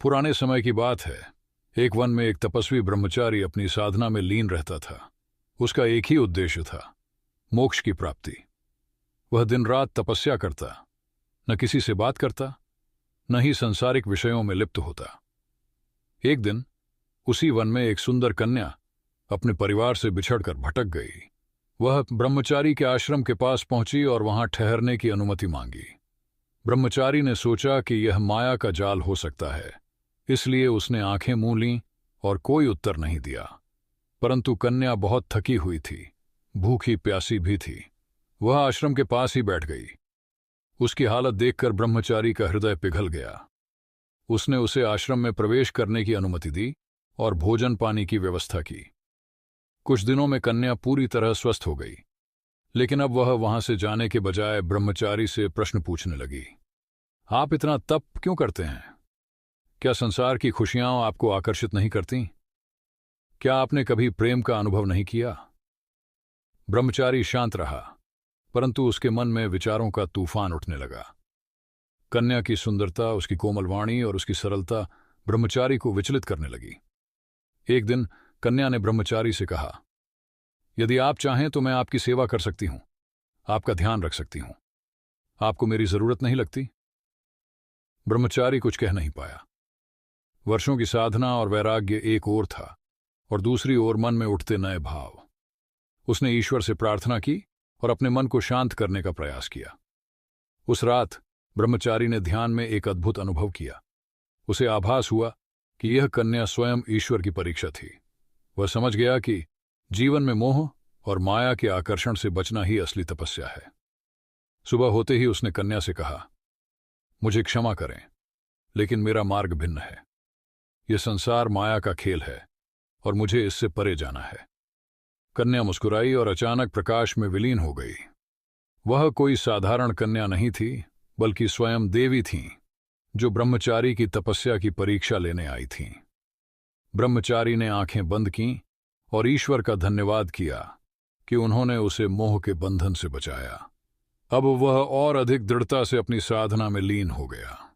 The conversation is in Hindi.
पुराने समय की बात है। एक वन में एक तपस्वी ब्रह्मचारी अपनी साधना में लीन रहता था। उसका एक ही उद्देश्य था, मोक्ष की प्राप्ति। वह दिन रात तपस्या करता, न किसी से बात करता, न ही सांसारिक विषयों में लिप्त होता। एक दिन उसी वन में एक सुंदर कन्या अपने परिवार से बिछड़कर भटक गई। वह ब्रह्मचारी के आश्रम के पास पहुंची और वहां ठहरने की अनुमति मांगी। ब्रह्मचारी ने सोचा कि यह माया का जाल हो सकता है, इसलिए उसने आंखें मूंद लीं और कोई उत्तर नहीं दिया। परंतु कन्या बहुत थकी हुई थी, भूखी प्यासी भी थी। वह आश्रम के पास ही बैठ गई। उसकी हालत देखकर ब्रह्मचारी का हृदय पिघल गया। उसने उसे आश्रम में प्रवेश करने की अनुमति दी और भोजन पानी की व्यवस्था की। कुछ दिनों में कन्या पूरी तरह स्वस्थ हो गई, लेकिन अब वह वहां से जाने के बजाय ब्रह्मचारी से प्रश्न पूछने लगी। आप इतना तप क्यों करते हैं? क्या संसार की खुशियां आपको आकर्षित नहीं करती? क्या आपने कभी प्रेम का अनुभव नहीं किया? ब्रह्मचारी शांत रहा, परंतु उसके मन में विचारों का तूफान उठने लगा। कन्या की सुंदरता, उसकी कोमल वाणी और उसकी सरलता ब्रह्मचारी को विचलित करने लगी। एक दिन कन्या ने ब्रह्मचारी से कहा, यदि आप चाहें तो मैं आपकी सेवा कर सकती हूं, आपका ध्यान रख सकती हूं। आपको मेरी जरूरत नहीं लगती? ब्रह्मचारी कुछ कह नहीं पाया। वर्षों की साधना और वैराग्य एक ओर था और दूसरी ओर मन में उठते नए भाव। उसने ईश्वर से प्रार्थना की और अपने मन को शांत करने का प्रयास किया। उस रात ब्रह्मचारी ने ध्यान में एक अद्भुत अनुभव किया। उसे आभास हुआ कि यह कन्या स्वयं ईश्वर की परीक्षा थी। वह समझ गया कि जीवन में मोह और माया के आकर्षण से बचना ही असली तपस्या है। सुबह होते ही उसने कन्या से कहा, मुझे क्षमा करें, लेकिन मेरा मार्ग भिन्न है। यह संसार माया का खेल है और मुझे इससे परे जाना है। कन्या मुस्कुराई और अचानक प्रकाश में विलीन हो गई। वह कोई साधारण कन्या नहीं थी, बल्कि स्वयं देवी थीं, जो ब्रह्मचारी की तपस्या की परीक्षा लेने आई थीं। ब्रह्मचारी ने आंखें बंद कीं और ईश्वर का धन्यवाद किया कि उन्होंने उसे मोह के बंधन से बचाया। अब वह और अधिक दृढ़ता से अपनी साधना में लीन हो गया।